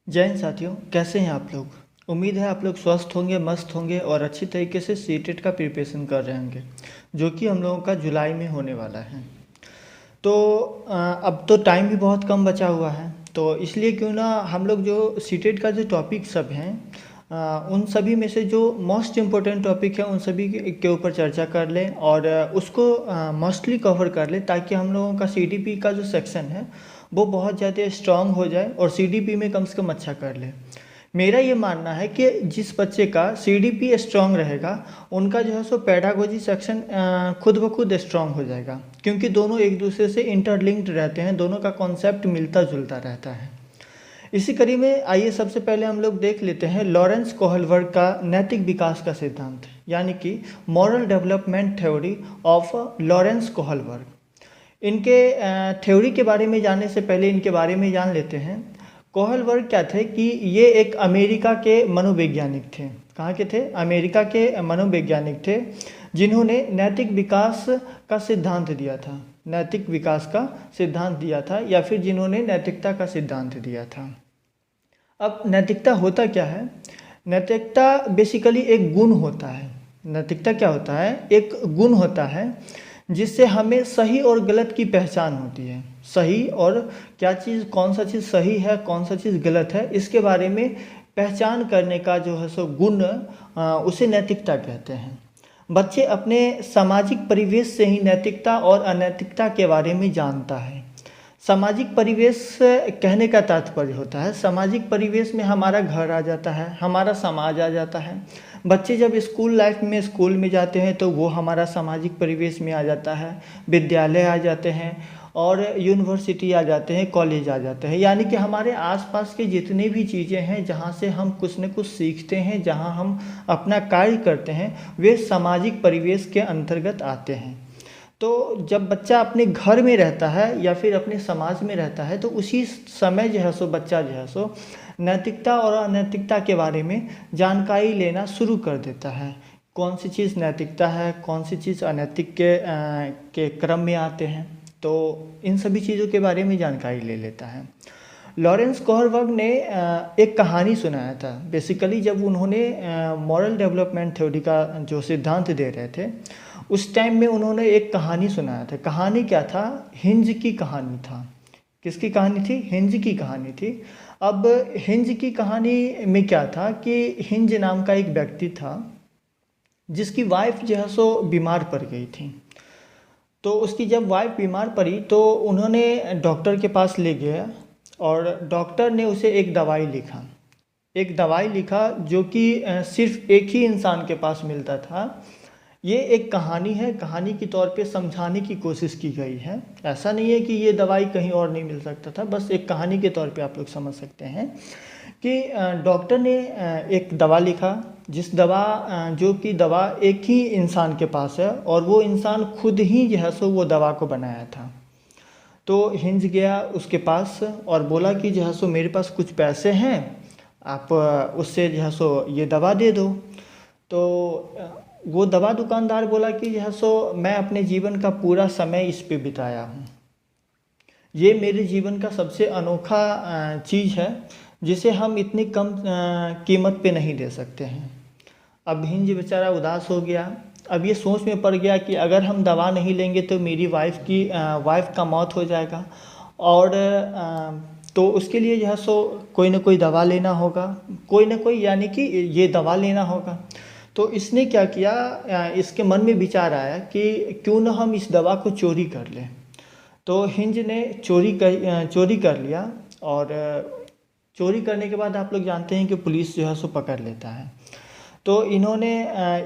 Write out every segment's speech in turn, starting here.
जय हिंद साथियों, कैसे हैं आप लोग। उम्मीद है आप लोग स्वस्थ होंगे, मस्त होंगे और अच्छी तरीके से सीटेट का प्रिपरेशन कर रहे होंगे, जो कि हम लोगों का जुलाई में होने वाला है। तो अब तो टाइम भी बहुत कम बचा हुआ है, तो इसलिए क्यों ना हम लोग जो सीटेट का जो टॉपिक सब हैं, उन सभी में से जो मोस्ट इम्पोर्टेंट टॉपिक है उन सभी के ऊपर चर्चा कर लें और उसको मोस्टली कवर कर लें, ताकि हम लोगों का सीडीपी का जो सेक्शन है वो बहुत ज़्यादा स्ट्रांग हो जाए और सीडीपी में कम से कम अच्छा कर ले। मेरा ये मानना है कि जिस बच्चे का सीडीपी स्ट्रांग रहेगा उनका जो है सो पेडागोजी सेक्शन खुद ब खुद स्ट्रांग हो जाएगा, क्योंकि दोनों एक दूसरे से इंटरलिंक्ड रहते हैं, दोनों का कॉन्सेप्ट मिलता जुलता रहता है। इसी कड़ी में आइए सबसे पहले हम लोग देख लेते हैं लॉरेंस कोहलबर्ग का नैतिक विकास का सिद्धांत, यानी कि moral development theory of Lawrence Kohlberg. इनके थ्योरी के बारे में जानने से पहले इनके बारे में जान लेते हैं। कोहलबर्ग क्या थे कि ये एक अमेरिका के मनोवैज्ञानिक थे। कहाँ के थे? अमेरिका के मनोवैज्ञानिक थे, जिन्होंने नैतिक विकास का सिद्धांत दिया था। नैतिक विकास का सिद्धांत दिया था, या फिर जिन्होंने नैतिकता का सिद्धांत दिया था। अब नैतिकता होता क्या है? नैतिकता बेसिकली एक गुण होता है। नैतिकता क्या होता है? एक गुण होता है जिससे हमें सही और गलत की पहचान होती है। सही और क्या चीज़, कौन सा चीज़ सही है, कौन सा चीज़ गलत है, इसके बारे में पहचान करने का जो है सो गुण, उसे नैतिकता कहते हैं। बच्चे अपने सामाजिक परिवेश से ही नैतिकता और अनैतिकता के बारे में जानता है। सामाजिक परिवेश कहने का तात्पर्य होता है, सामाजिक परिवेश में हमारा घर आ जाता है, हमारा समाज आ जाता है। बच्चे जब स्कूल में जाते हैं तो वो हमारा सामाजिक परिवेश में आ जाता है। विद्यालय आ जाते हैं और यूनिवर्सिटी आ जाते हैं, कॉलेज आ जाते हैं, यानी कि हमारे आसपास के जितने भी चीज़ें हैं जहाँ से हम कुछ न कुछ सीखते हैं, जहाँ हम अपना कार्य करते हैं, वे सामाजिक परिवेश के अंतर्गत आते हैं। तो जब बच्चा अपने घर में रहता है या फिर अपने समाज में रहता है, तो उसी समय जो है सो बच्चा जो है सो नैतिकता और अनैतिकता के बारे में जानकारी लेना शुरू कर देता है। कौन सी चीज़ नैतिकता है, कौन सी चीज़ अनैतिक के क्रम में आते हैं, तो इन सभी चीज़ों के बारे में जानकारी ले लेता है। लॉरेंस कोहलबर्ग ने एक कहानी सुनाया था। बेसिकली जब उन्होंने मॉरल डेवलपमेंट थ्योरी का जो सिद्धांत दे रहे थे, उस टाइम में उन्होंने एक कहानी सुनाया था। कहानी क्या था? हिंज की कहानी था। किसकी कहानी थी? हिंज की कहानी थी। अब हिंज की कहानी में क्या था कि हिंज नाम का एक व्यक्ति था, जिसकी वाइफ जो है सो बीमार पड़ गई थी। तो उसकी जब वाइफ बीमार पड़ी तो उन्होंने डॉक्टर के पास ले गया और डॉक्टर ने उसे एक दवाई लिखा जो कि सिर्फ एक ही इंसान के पास मिलता था। ये एक कहानी है, कहानी के तौर पे समझाने की कोशिश की गई है। ऐसा नहीं है कि ये दवाई कहीं और नहीं मिल सकता था, बस एक कहानी के तौर पे आप लोग समझ सकते हैं कि डॉक्टर ने एक दवा लिखा, जो कि दवा एक ही इंसान के पास है और वो इंसान खुद ही जो है सो वो दवा को बनाया था। तो हिंज गया उसके पास और बोला कि जो है सो मेरे पास कुछ पैसे हैं, आप उससे जो है सो ये दवा दे दो। तो वो दवा दुकानदार बोला कि जो है सो मैं अपने जीवन का पूरा समय इस पे बिताया हूँ, ये मेरे जीवन का सबसे अनोखा चीज़ है जिसे हम इतनी कम कीमत पे नहीं दे सकते हैं। अब हिंज बेचारा उदास हो गया। अब ये सोच में पड़ गया कि अगर हम दवा नहीं लेंगे तो मेरी वाइफ का मौत हो जाएगा, और तो उसके लिए जो है सो कोई ना कोई दवा लेना होगा, कोई ना कोई, यानी कि ये दवा लेना होगा। तो इसने क्या किया, इसके मन में विचार आया कि क्यों ना हम इस दवा को चोरी कर लें। तो हिंज ने चोरी कर लिया, और चोरी करने के बाद आप लोग जानते हैं कि पुलिस जो है सो पकड़ लेता है। तो इन्होंने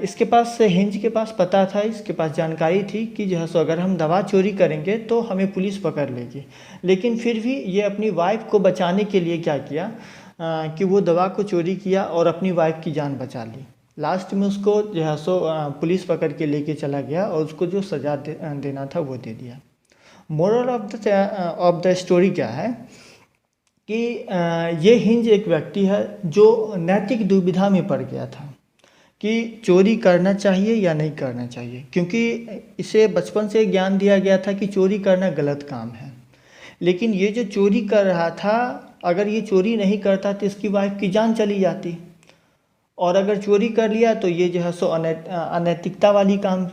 इसके पास, हिंज के पास पता था, इसके पास जानकारी थी कि जो है सो अगर हम दवा चोरी करेंगे तो हमें पुलिस पकड़ लेगी। लेकिन फिर भी ये अपनी वाइफ को बचाने के लिए क्या किया कि वो दवा को चोरी किया और अपनी वाइफ की जान बचा ली। लास्ट में उसको जो है सो पुलिस पकड़ के लेके चला गया और उसको जो सज़ा देना था वो दे दिया। मोरल ऑफ द स्टोरी क्या है कि ये हिंज एक व्यक्ति है जो नैतिक दुविधा में पड़ गया था कि चोरी करना चाहिए या नहीं करना चाहिए, क्योंकि इसे बचपन से ज्ञान दिया गया था कि चोरी करना गलत काम है। लेकिन ये जो चोरी कर रहा था अगर ये चोरी नहीं करता तो इसकी वाइफ की जान चली जाती, और अगर चोरी कर लिया तो ये जो है सो अनैतिकता वाली काम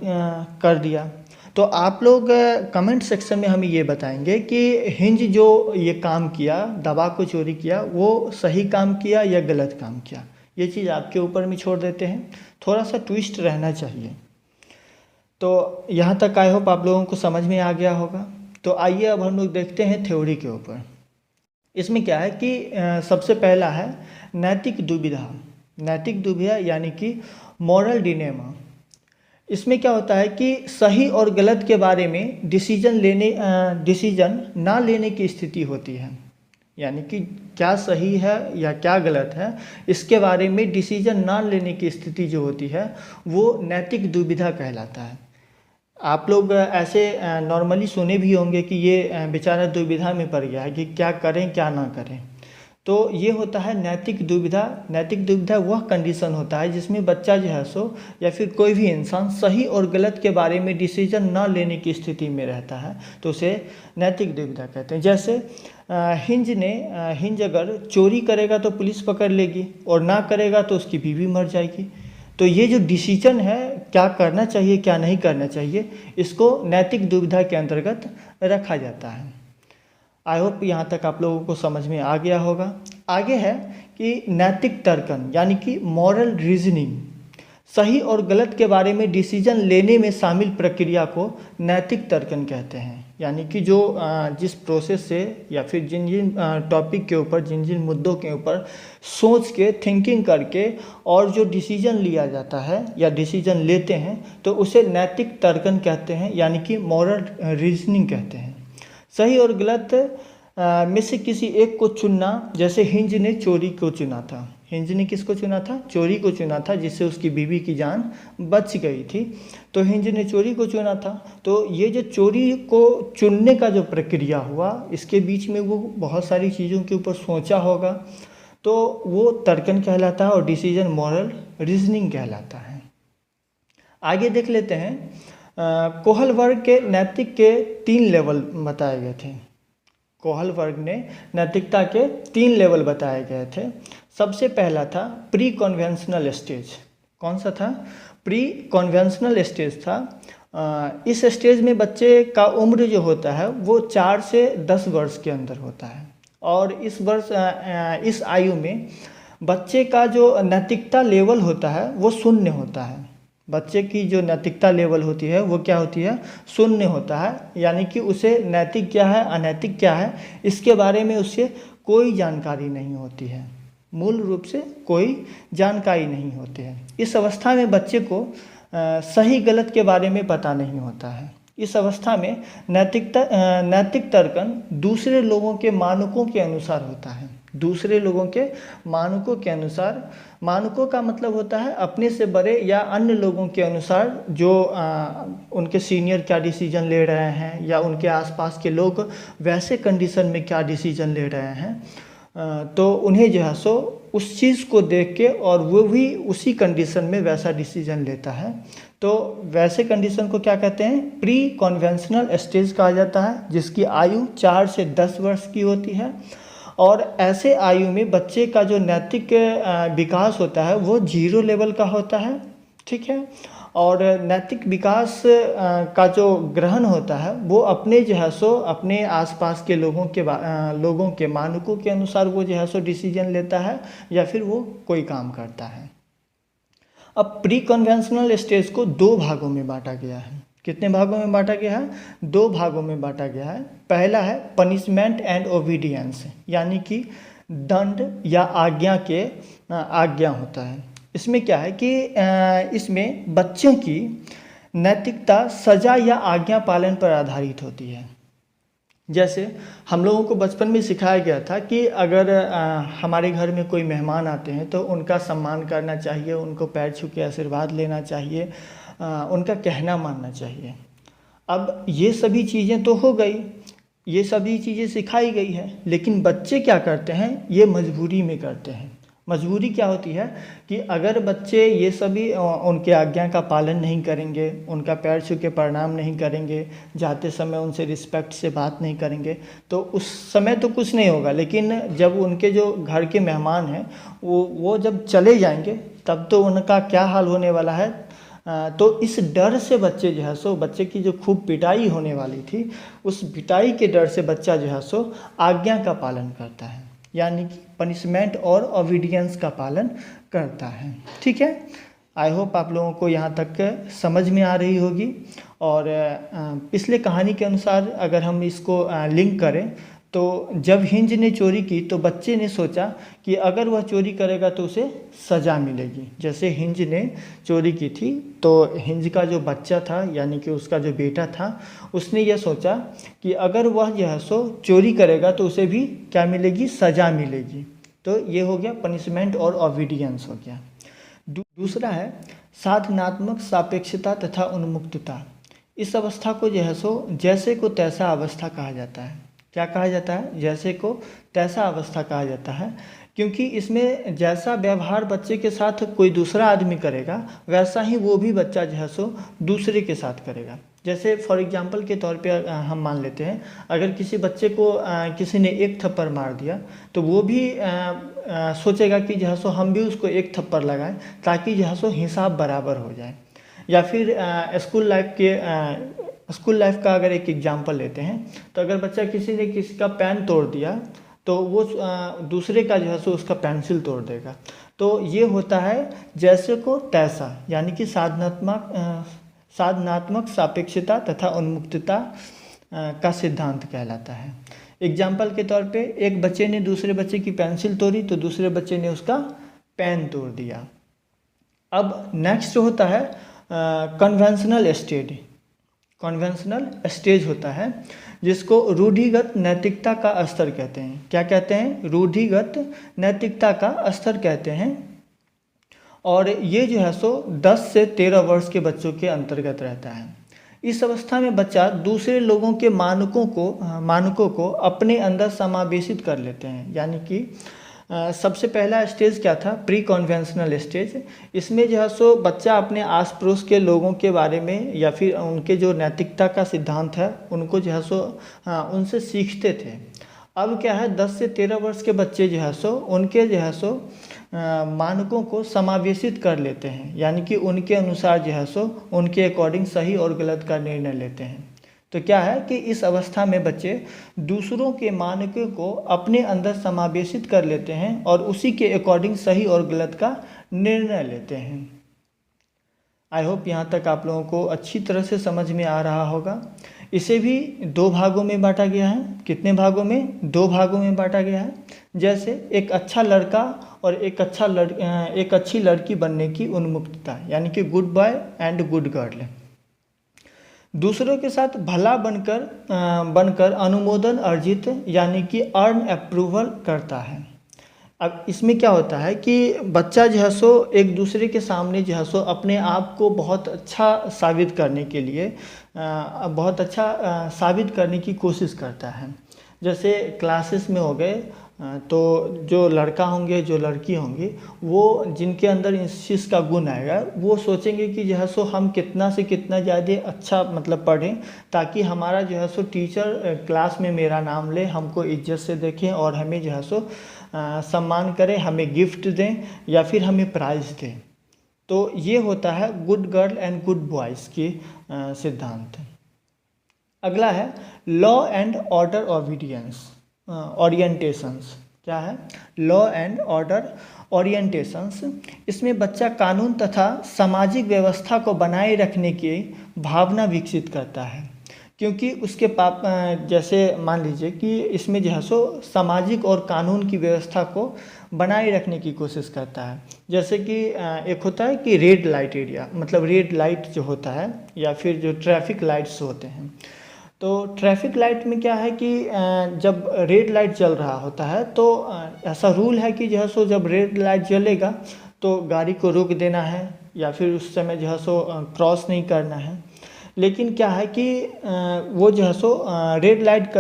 कर दिया। तो आप लोग कमेंट सेक्शन में हमें ये बताएंगे कि हिंज जो ये काम किया, दवा को चोरी किया, वो सही काम किया या गलत काम किया। ये चीज़ आपके ऊपर में छोड़ देते हैं, थोड़ा सा ट्विस्ट रहना चाहिए। तो यहाँ तक आई होप आप लोगों को समझ में आ गया होगा। तो आइए अब हम लोग देखते हैं थ्योरी के ऊपर। इसमें क्या है कि सबसे पहला है नैतिक दुविधा। नैतिक दुविधा यानी कि मॉरल डिलेमा। इसमें क्या होता है कि सही और गलत के बारे में डिसीजन ना लेने की स्थिति होती है, यानी कि क्या सही है या क्या गलत है इसके बारे में डिसीजन ना लेने की स्थिति जो होती है वो नैतिक दुविधा कहलाता है। आप लोग ऐसे नॉर्मली सुने भी होंगे कि ये बेचारा दुविधा में पड़ गया है कि क्या करें क्या ना करें। तो ये होता है नैतिक दुविधा। नैतिक दुविधा वह कंडीशन होता है जिसमें बच्चा जो है सो या फिर कोई भी इंसान सही और गलत के बारे में डिसीजन ना लेने की स्थिति में रहता है, तो उसे नैतिक दुविधा कहते हैं। जैसे हिंज अगर चोरी करेगा तो पुलिस पकड़ लेगी और ना करेगा तो उसकी बीवी मर जाएगी। तो ये जो डिसीजन है क्या करना चाहिए क्या नहीं करना चाहिए, इसको नैतिक दुविधा के अंतर्गत रखा जाता है। आई होप यहाँ तक आप लोगों को समझ में आ गया होगा। आगे है कि नैतिक तर्कन यानी कि मॉरल रीजनिंग। सही और गलत के बारे में डिसीजन लेने में शामिल प्रक्रिया को नैतिक तर्कन कहते हैं। यानी कि जो जिस प्रोसेस से या फिर जिन जिन टॉपिक के ऊपर, जिन जिन मुद्दों के ऊपर सोच के थिंकिंग करके और जो डिसीजन लिया जाता है या डिसीजन लेते हैं तो उसे नैतिक तर्कन कहते हैं, यानी कि मॉरल रीजनिंग कहते हैं। सही और गलत में से किसी एक को चुनना, जैसे हिंज ने चोरी को चुना था। हिंज ने किसको चुना था? चोरी को चुना था, जिससे उसकी बीवी की जान बच गई थी। तो हिंज ने चोरी को चुना था। तो ये जो चोरी को चुनने का जो प्रक्रिया हुआ, इसके बीच में वो बहुत सारी चीज़ों के ऊपर सोचा होगा, तो वो तर्कन कहलाता है और डिसीजन मॉरल रीजनिंग कहलाता है। आगे देख लेते हैं। कोहल वर्ग के नैतिक के 3 लेवल बताए गए थे। कोहल वर्ग ने नैतिकता के 3 लेवल बताए गए थे। सबसे पहला था प्री कन्वेंशनल स्टेज। कौन सा था? प्री कन्वेंशनल स्टेज था। इस स्टेज में बच्चे का उम्र जो होता है वो 4 से 10 वर्ष के अंदर होता है, और इस आयु में बच्चे का जो नैतिकता लेवल होता है वो शून्य होता है। बच्चे की जो नैतिकता लेवल होती है वो क्या होती है? शून्य होता है। यानी कि उसे नैतिक क्या है अनैतिक क्या है इसके बारे में उसे कोई जानकारी नहीं होती है, मूल रूप से कोई जानकारी नहीं होती है। इस अवस्था में बच्चे को सही गलत के बारे में पता नहीं होता है। इस अवस्था में नैतिक तर्कन दूसरे लोगों के मानकों के अनुसार होता है। दूसरे लोगों के मानकों के अनुसार, मानकों का मतलब होता है अपने से बड़े या अन्य लोगों के अनुसार, जो उनके सीनियर क्या डिसीजन ले रहे हैं या उनके आसपास के लोग वैसे कंडीशन में क्या डिसीजन ले रहे हैं, तो उन्हें जो है सो उस चीज़ को देख के और वो भी उसी कंडीशन में वैसा डिसीजन लेता है। तो वैसे कंडीशन को क्या कहते हैं? प्री कन्वेंशनल स्टेज कहा जाता है, जिसकी आयु 4 से 10 वर्ष की होती है। और ऐसे आयु में बच्चे का जो नैतिक विकास होता है वो 0 लेवल का होता है, ठीक है। और नैतिक विकास का जो ग्रहण होता है वो अपने जो है सो अपने आसपास के लोगों के मानकों के अनुसार वो जो है सो डिसीजन लेता है या फिर वो कोई काम करता है। अब प्री कन्वेंशनल स्टेज को 2 भागों में बांटा गया है। कितने भागों में बांटा गया है? 2 भागों में बांटा गया है। पहला है पनिशमेंट एंड ओबीडियंस, यानी कि दंड या आज्ञा होता है। इसमें क्या है कि इसमें बच्चों की नैतिकता सजा या आज्ञा पालन पर आधारित होती है। जैसे हम लोगों को बचपन में सिखाया गया था कि अगर हमारे घर में कोई मेहमान आते हैं तो उनका सम्मान करना चाहिए, उनको पैर छू के आशीर्वाद लेना चाहिए, उनका कहना मानना चाहिए। अब ये सभी चीज़ें तो हो गई, ये सभी चीज़ें सिखाई गई है, लेकिन बच्चे क्या करते हैं? ये मजबूरी में करते हैं। मजबूरी क्या होती है कि अगर बच्चे ये सभी उनके आज्ञा का पालन नहीं करेंगे, उनका पैर छू के प्रणाम नहीं करेंगे, जाते समय उनसे रिस्पेक्ट से बात नहीं करेंगे, तो उस समय तो कुछ नहीं होगा, लेकिन जब उनके जो घर के मेहमान हैं वो जब चले जाएंगे तब तो उनका क्या हाल होने वाला है। तो इस डर से बच्चे जो है सो, बच्चे की जो खूब पिटाई होने वाली थी, उस पिटाई के डर से बच्चा जो है सो आज्ञा का पालन करता है, यानी कि पनिशमेंट और ओबीडियंस का पालन करता है। ठीक है, आई होप आप लोगों को यहाँ तक समझ में आ रही होगी। और पिछले कहानी के अनुसार अगर हम इसको लिंक करें तो जब हिंज ने चोरी की तो बच्चे ने सोचा कि अगर वह चोरी करेगा तो उसे सज़ा मिलेगी। जैसे हिंज ने चोरी की थी तो हिंज का जो बच्चा था, यानी कि उसका जो बेटा था, उसने यह सोचा कि अगर वह जो है सो चोरी करेगा तो उसे भी क्या मिलेगी, सज़ा मिलेगी। तो ये हो गया पनिशमेंट और ओबीडियंस हो गया। दूसरा है साधनात्मक सापेक्षता तथा उन्मुक्तता। इस अवस्था को जो है सो जैसे को तैसा अवस्था कहा जाता है। क्या कहा जाता है? जैसे को तैसा अवस्था कहा जाता है, क्योंकि इसमें जैसा व्यवहार बच्चे के साथ कोई दूसरा आदमी करेगा वैसा ही वो भी बच्चा जो है सो दूसरे के साथ करेगा। जैसे फॉर एग्जांपल के तौर पे हम मान लेते हैं, अगर किसी बच्चे को किसी ने एक थप्पड़ मार दिया तो वो भी सोचेगा कि जो है सो हम भी उसको एक थप्पड़ लगाएं ताकि जो है सो हिसाब बराबर हो जाए। या फिर स्कूल लाइफ का अगर एक एग्जांपल लेते हैं तो अगर बच्चा किसी ने किसी का पेन तोड़ दिया तो वो दूसरे का जो है सो उसका पेंसिल तोड़ देगा। तो ये होता है जैसे को तैसा, यानी कि साधनात्मक सापेक्षता तथा उन्मुक्तता का सिद्धांत कहलाता है। एग्जाम्पल के तौर पे एक बच्चे ने दूसरे बच्चे की पेंसिल तोड़ी तो दूसरे बच्चे ने उसका पेन तोड़ दिया। अब नेक्स्ट होता है कन्वेंशनल स्टेज होता है, जिसको रूढ़िगत नैतिकता का स्तर कहते हैं। क्या कहते हैं? रूढ़िगत नैतिकता का स्तर कहते हैं। और ये जो है सो 10 से 13 वर्ष के बच्चों के अंतर्गत रहता है। इस अवस्था में बच्चा दूसरे लोगों के मानकों को अपने अंदर समावेशित कर लेते हैं। यानी कि सबसे पहला स्टेज क्या था? Pre conventional stage. इसमें जो है सो बच्चा अपने आस पड़ोस के लोगों के बारे में या फिर उनके जो नैतिकता का सिद्धांत है उनको जो है सो उनसे सीखते थे। अब क्या है, 10 से 13 वर्ष के बच्चे जो है सो उनके जो है सो मानकों को समावेशित कर लेते हैं, यानी कि उनके अनुसार जो है सो उनके अकॉर्डिंग सही और गलत का निर्णय लेते हैं। तो क्या है कि इस अवस्था में बच्चे दूसरों के मानकों को अपने अंदर समावेशित कर लेते हैं और उसी के अकॉर्डिंग सही और गलत का निर्णय लेते हैं। आई होप यहाँ तक आप लोगों को अच्छी तरह से समझ में आ रहा होगा। इसे भी 2 भागों में बांटा गया है। कितने भागों में? 2 भागों में बांटा गया है। जैसे एक अच्छा लड़का और एक अच्छी लड़की बनने की उन्मुक्तता, यानी कि good boy and good girl. दूसरों के साथ भला बनकर अनुमोदन अर्जित, यानी कि अर्न अप्रूवल करता है। अब इसमें क्या होता है कि बच्चा जो है सो एक दूसरे के सामने जो है सो अपने आप को बहुत अच्छा साबित करने के लिए साबित करने की कोशिश करता है। जैसे क्लासेस में हो गए तो जो लड़का होंगे जो लड़की होंगी, वो जिनके अंदर इस चीज़ का गुण आएगा वो सोचेंगे कि जो है सो हम कितना से कितना ज़्यादा अच्छा मतलब पढ़ें ताकि हमारा जो है सो टीचर क्लास में मेरा नाम ले, हमको इज्जत से देखें और हमें जो है सो सम्मान करें, हमें गिफ्ट दें या फिर हमें प्राइज़ दें। तो ये होता है good girl and good boys की सिद्धांत। अगला है law and order obedience orientations. क्या है? Law and order orientations. इसमें बच्चा कानून तथा सामाजिक व्यवस्था को बनाए रखने की भावना विकसित करता है, क्योंकि उसके जैसे मान लीजिए कि इसमें जो है सो सामाजिक और कानून की व्यवस्था को बनाए रखने की कोशिश करता है। जैसे कि एक होता है कि रेड लाइट एरिया, मतलब रेड लाइट जो होता है या फिर जो ट्रैफिक लाइट्स होते हैं। तो ट्रैफिक लाइट में क्या है कि जब रेड लाइट जल रहा होता है तो ऐसा रूल है कि जो है सो जब रेड लाइट जलेगा तो गाड़ी को रोक देना है या फिर उस समय जो है सो क्रॉस नहीं करना है। लेकिन क्या है कि वो जो है सो रेड लाइट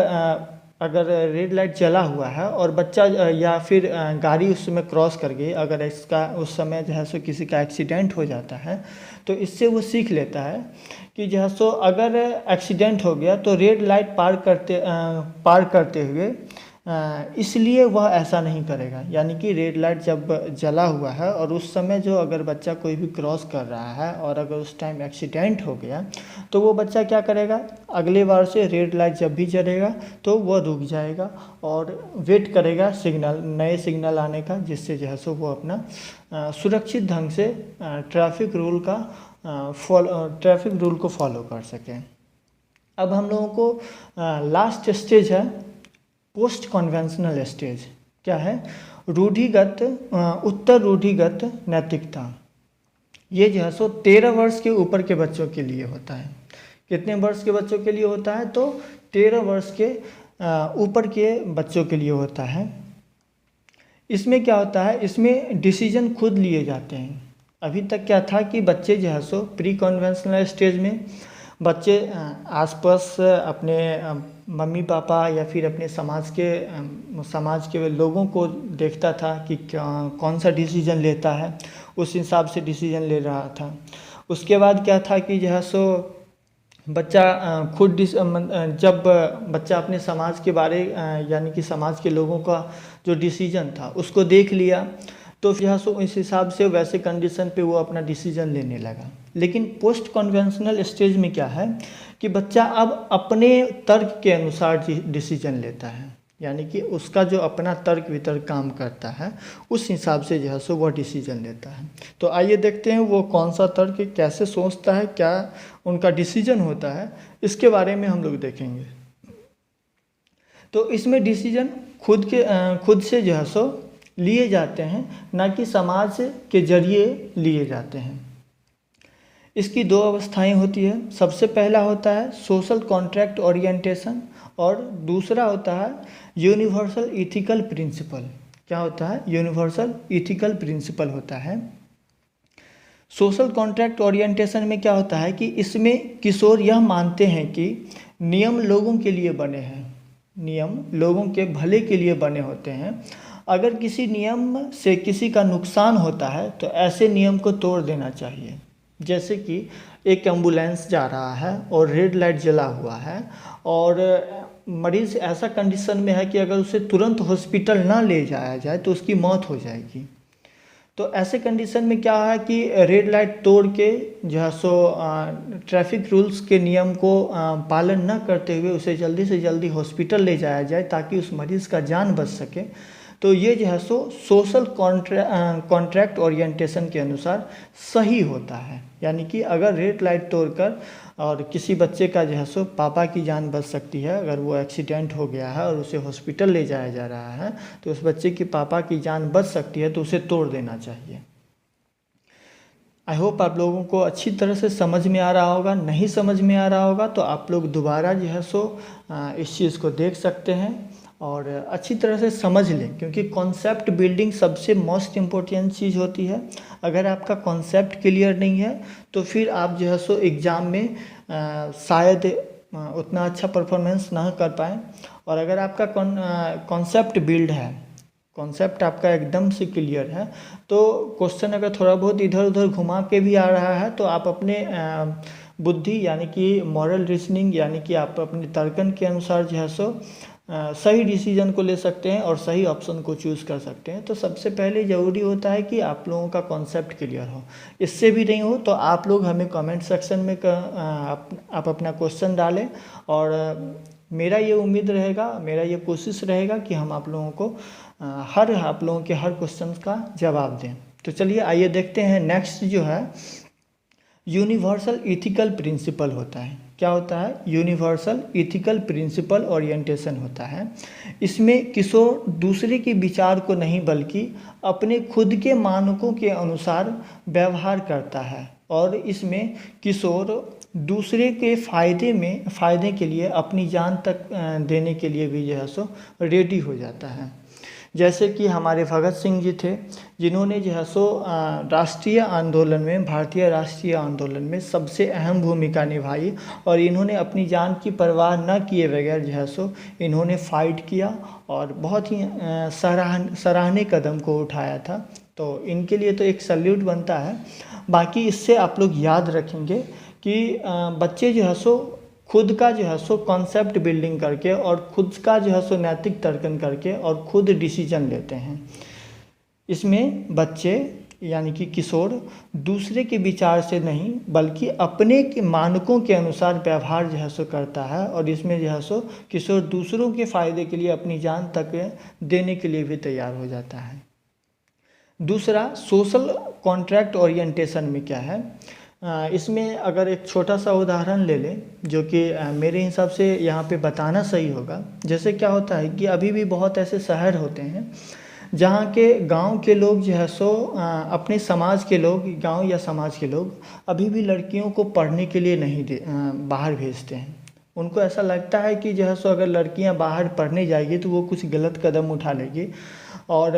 अगर रेड लाइट जला हुआ है और बच्चा या फिर गाड़ी उस समय क्रॉस कर गई, अगर इसका उस समय जो है सो किसी का एक्सीडेंट हो जाता है, तो इससे वो सीख लेता है कि जो है सो अगर एक्सीडेंट हो गया तो रेड लाइट पार करते हुए इसलिए वह ऐसा नहीं करेगा। यानी कि रेड लाइट जब जला हुआ है और उस समय जो अगर बच्चा कोई भी क्रॉस कर रहा है और अगर उस टाइम एक्सीडेंट हो गया, तो वो बच्चा क्या करेगा, अगले बार से रेड लाइट जब भी जलेगा तो वह रुक जाएगा और वेट करेगा नए सिग्नल आने का, जिससे जो है सो वो अपना सुरक्षित ढंग से ट्रैफिक रूल को फॉलो कर सकें। अब हम लोगों को लास्ट स्टेज है पोस्ट कन्वेंशनल स्टेज। क्या है? उत्तर रूढ़िगत नैतिकता। ये जो है सो 13 वर्ष के ऊपर के बच्चों के लिए होता है। कितने वर्ष के बच्चों के लिए होता है? तो 13 वर्ष के ऊपर के बच्चों के लिए होता है। इसमें क्या होता है, इसमें डिसीजन खुद लिए जाते हैं। अभी तक क्या था कि बच्चे जो है सो प्री कन्वेंशनल स्टेज में बच्चे आसपास अपने मम्मी पापा या फिर अपने समाज के लोगों को देखता था कि कौन सा डिसीजन लेता है, उस हिसाब से डिसीजन ले रहा था। उसके बाद क्या था कि जो है सो बच्चा जब बच्चा अपने समाज के बारे यानी कि समाज के लोगों का जो डिसीजन था उसको देख लिया, तो जो है सो इस हिसाब से वैसे कंडीशन पे वो अपना डिसीजन लेने लगा। लेकिन पोस्ट कन्वेंशनल स्टेज में क्या है कि बच्चा अब अपने तर्क के अनुसार डिसीजन लेता है। यानी कि उसका जो अपना तर्क वितर्क काम करता है उस हिसाब से जो है सो वह डिसीजन लेता है। तो आइए देखते हैं वो कौन सा तर्क कैसे सोचता है, क्या उनका डिसीजन होता है, इसके बारे में हम लोग देखेंगे। तो इसमें डिसीजन खुद से जो है सो लिए जाते हैं, ना कि समाज के जरिए लिए जाते हैं। इसकी दो अवस्थाएं होती है। सबसे पहला होता है सोशल कॉन्ट्रैक्ट ओरिएंटेशन और दूसरा होता है यूनिवर्सल इथिकल प्रिंसिपल। क्या होता है? यूनिवर्सल इथिकल प्रिंसिपल होता है। सोशल कॉन्ट्रैक्ट ओरिएंटेशन में क्या होता है कि इसमें किशोर यह मानते हैं कि नियम लोगों के लिए बने हैं, नियम लोगों के भले के लिए बने होते हैं। अगर किसी नियम से किसी का नुकसान होता है तो ऐसे नियम को तोड़ देना चाहिए। जैसे कि एक एम्बुलेंस जा रहा है और रेड लाइट जला हुआ है और मरीज़ ऐसा कंडीशन में है कि अगर उसे तुरंत हॉस्पिटल ना ले जाया जाए तो उसकी मौत हो जाएगी। तो ऐसे कंडीशन में क्या है कि रेड लाइट तोड़ के जो है सो ट्रैफिक रूल्स के नियम को पालन न करते हुए उसे जल्दी से जल्दी हॉस्पिटल ले जाया जाए ताकि उस मरीज़ का जान बच सके। तो ये जो है सो सोशल कॉन्ट्रैक्ट ओरिएंटेशन के अनुसार सही होता है। यानी कि अगर रेड लाइट तोड़कर और किसी बच्चे का जो है सो पापा की जान बच सकती है, अगर वो एक्सीडेंट हो गया है और उसे हॉस्पिटल ले जाया जा रहा है तो उस बच्चे की पापा की जान बच सकती है, तो उसे तोड़ देना चाहिए। आई होप आप लोगों को अच्छी तरह से समझ में आ रहा होगा। नहीं समझ में आ रहा होगा तो आप लोग दोबारा जो है सो इस चीज़ को देख सकते हैं और अच्छी तरह से समझ लें, क्योंकि कॉन्सेप्ट बिल्डिंग सबसे मोस्ट इम्पोर्टेंट चीज़ होती है। अगर आपका कॉन्सेप्ट क्लियर नहीं है तो फिर आप जो है सो एग्ज़ाम में शायद उतना अच्छा परफॉर्मेंस ना कर पाएँ। और अगर आपका कॉन्सेप्ट बिल्ड है, कॉन्सेप्ट आपका एकदम से क्लियर है, तो क्वेश्चन अगर थोड़ा बहुत इधर उधर घुमा के भी आ रहा है तो आप अपने बुद्धि यानी कि मॉरल रीजनिंग यानी कि आप अपने तर्कन के अनुसार जो है सो सही डिसीजन को ले सकते हैं और सही ऑप्शन को चूज़ कर सकते हैं। तो सबसे पहले ज़रूरी होता है कि आप लोगों का कॉन्सेप्ट क्लियर हो। इससे भी नहीं हो तो आप लोग हमें कमेंट सेक्शन में आप अपना क्वेश्चन डालें और मेरा ये उम्मीद रहेगा, मेरा ये कोशिश रहेगा कि हम आप लोगों को आप लोगों के हर क्वेश्चन का जवाब दें। तो चलिए आइए देखते हैं नेक्स्ट जो है यूनिवर्सल इथिकल प्रिंसिपल होता है। क्या होता है? यूनिवर्सल इथिकल प्रिंसिपल ओरिएंटेशन होता है। इसमें किशोर दूसरे के विचार को नहीं बल्कि अपने खुद के मानकों के अनुसार व्यवहार करता है और इसमें किशोर दूसरे के फ़ायदे के लिए अपनी जान तक देने के लिए भी जो है सो रेडी हो जाता है। जैसे कि हमारे भगत सिंह जी थे, जिन्होंने जो है सो राष्ट्रीय आंदोलन में, भारतीय राष्ट्रीय आंदोलन में सबसे अहम भूमिका निभाई और इन्होंने अपनी जान की परवाह न किए बगैर जो है सो इन्होंने फाइट किया और बहुत ही सराहनीय कदम को उठाया था। तो इनके लिए तो एक सल्यूट बनता है। बाकी इससे आप लोग याद रखेंगे कि बच्चे जो है सो खुद का जो है सो कॉन्सेप्ट बिल्डिंग करके और खुद का जो है सो नैतिक तर्कन करके और खुद डिसीजन लेते हैं। इसमें बच्चे यानी कि किशोर दूसरे के विचार से नहीं बल्कि अपने के मानकों के अनुसार व्यवहार जो है सो करता है और इसमें जो है सो किशोर दूसरों के फ़ायदे के लिए अपनी जान तक देने के लिए भी तैयार हो जाता है। दूसरा, सोशल कॉन्ट्रैक्ट ओरिएंटेशन में क्या है, इसमें अगर एक छोटा सा उदाहरण ले लें जो कि मेरे हिसाब से यहाँ पे बताना सही होगा। जैसे क्या होता है कि अभी भी बहुत ऐसे शहर होते हैं जहाँ के गांव के लोग जो है सो अपने समाज के लोग, गांव या समाज के लोग अभी भी लड़कियों को पढ़ने के लिए नहीं बाहर भेजते हैं। उनको ऐसा लगता है कि जो है सो अगर लड़कियां बाहर पढ़ने जाएगी तो वो कुछ गलत कदम उठा लेगी और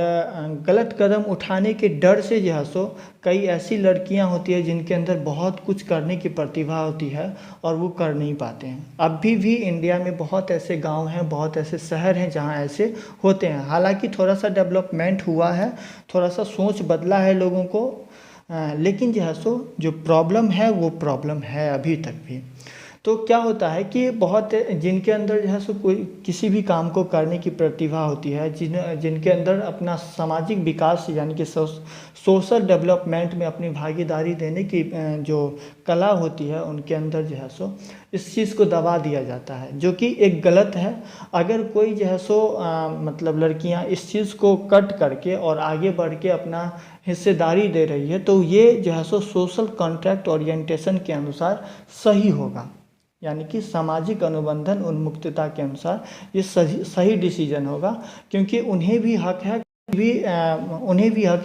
गलत कदम उठाने के डर से जो है सो कई ऐसी लड़कियां होती है जिनके अंदर बहुत कुछ करने की प्रतिभा होती है और वो कर नहीं पाते हैं। अभी भी इंडिया में बहुत ऐसे गांव हैं, बहुत ऐसे शहर हैं जहां ऐसे होते हैं। हालांकि थोड़ा सा डेवलपमेंट हुआ है, थोड़ा सा सोच बदला है लोगों को, लेकिन जो है सो जो प्रॉब्लम है वो प्रॉब्लम है अभी तक भी। तो क्या होता है कि बहुत जिनके अंदर जो है सो कोई किसी भी काम को करने की प्रतिभा होती है, जिनके अंदर अपना सामाजिक विकास यानी कि सोशल डेवलपमेंट में अपनी भागीदारी देने की जो कला होती है, उनके अंदर जो है सो इस चीज़ को दबा दिया जाता है, जो कि एक गलत है। अगर कोई जो है सो मतलब लड़कियां इस चीज़ को कट करके और आगे बढ़ के अपना हिस्सेदारी दे रही है तो ये जो है सो सोशल कॉन्ट्रैक्ट ओरिएंटेशन के अनुसार सही होगा, यानी कि सामाजिक अनुबंधन उन्मुक्तता के अनुसार ये सही डिसीजन होगा, क्योंकि उन्हें भी हक है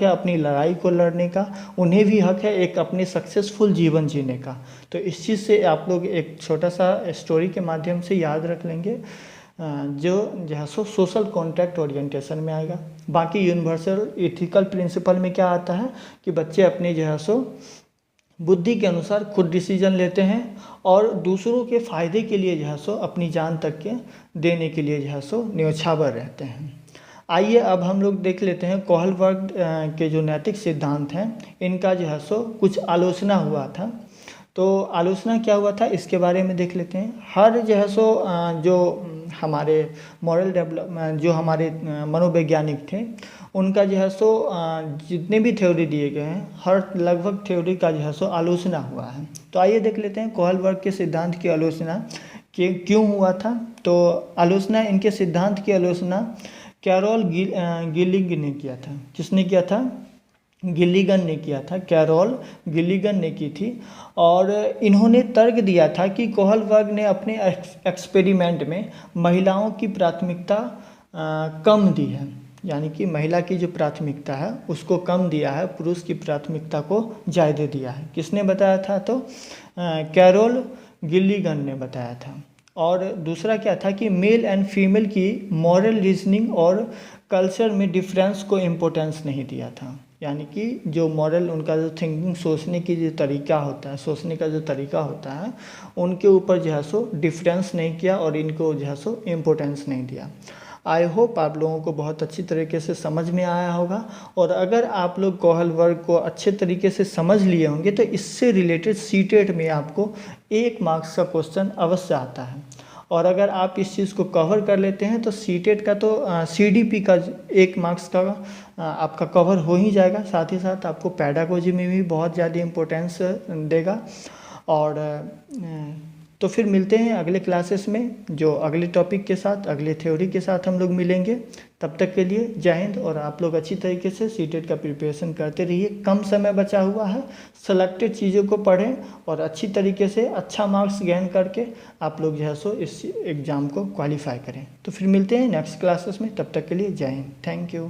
अपनी लड़ाई को लड़ने का, उन्हें भी हक है एक अपने सक्सेसफुल जीवन जीने का। तो इस चीज़ से आप लोग एक छोटा सा स्टोरी के माध्यम से याद रख लेंगे जो है सो सोशल कॉन्ट्रैक्ट ओरिएंटेशन में आएगा। बाकी यूनिवर्सल इथिकल प्रिंसिपल में क्या आता है कि बच्चे अपने जो है सो बुद्धि के अनुसार खुद डिसीजन लेते हैं और दूसरों के फ़ायदे के लिए जो है सो अपनी जान तक के देने के लिए जो है सो न्योछावर रहते हैं। आइए अब हम लोग देख लेते हैं कोहलबर्ग के जो नैतिक सिद्धांत हैं, इनका जो है सो कुछ आलोचना हुआ था। तो आलोचना क्या हुआ था इसके बारे में देख लेते हैं। हर जो है सो जो हमारे मॉरल डेवलपमेंट जो हमारे मनोवैज्ञानिक थे, उनका जो है सो जितने भी थ्योरी दिए गए हैं, हर लगभग थ्योरी का जो है सो आलोचना हुआ है। तो आइए देख लेते हैं कोहलबर्ग के सिद्धांत की आलोचना क्यों हुआ था। तो आलोचना, इनके सिद्धांत की आलोचना कैरोल गिलिग ने किया था। किसने किया था? गिलिगन ने किया था, कैरोल गिलिगन ने की थी। और इन्होंने तर्क दिया था कि कोहलबर्ग ने अपने एक्सपेरिमेंट में महिलाओं की प्राथमिकता कम दी है, यानी कि महिला की जो प्राथमिकता है उसको कम दिया है, पुरुष की प्राथमिकता को ज़्यादा दिया है। किसने बताया था? तो कैरोल गिलिगन ने बताया था। और दूसरा क्या था कि मेल एंड फीमेल की मॉरल रीजनिंग और कल्चर में डिफरेंस को इम्पोर्टेंस नहीं दिया था, यानी कि जो मॉरल उनका जो थिंकिंग सोचने की जो तरीका होता है, सोचने का जो तरीका होता है, उनके ऊपर जो है सो डिफरेंस नहीं किया और इनको जो है सो इम्पोर्टेंस नहीं दिया। आई होप आप लोगों को बहुत अच्छी तरीके से समझ में आया होगा। और अगर आप लोग कोहलबर्ग को अच्छे तरीके से समझ लिए होंगे तो इससे रिलेटेड सीटेट में आपको 1 मार्क्स का क्वेश्चन अवश्य आता है। और अगर आप इस चीज़ को कवर कर लेते हैं तो सीटेट का तो सीडीपी का 1 मार्क्स का आपका कवर हो ही जाएगा। साथ ही साथ आपको पेडागोजी में भी बहुत ज़्यादा इम्पोर्टेंस देगा। और तो फिर मिलते हैं अगले क्लासेस में, जो अगले टॉपिक के साथ, अगले थ्योरी के साथ हम लोग मिलेंगे। तब तक के लिए जय हिंद। और आप लोग अच्छी तरीके से सीटेट का प्रिपरेशन करते रहिए। कम समय बचा हुआ है, सेलेक्टेड चीज़ों को पढ़ें और अच्छी तरीके से अच्छा मार्क्स गेन करके आप लोग जो है सो इस एग्ज़ाम को क्वालिफाई करें। तो फिर मिलते हैं नेक्स्ट क्लासेस में, तब तक के लिए जय हिंद। Thank you.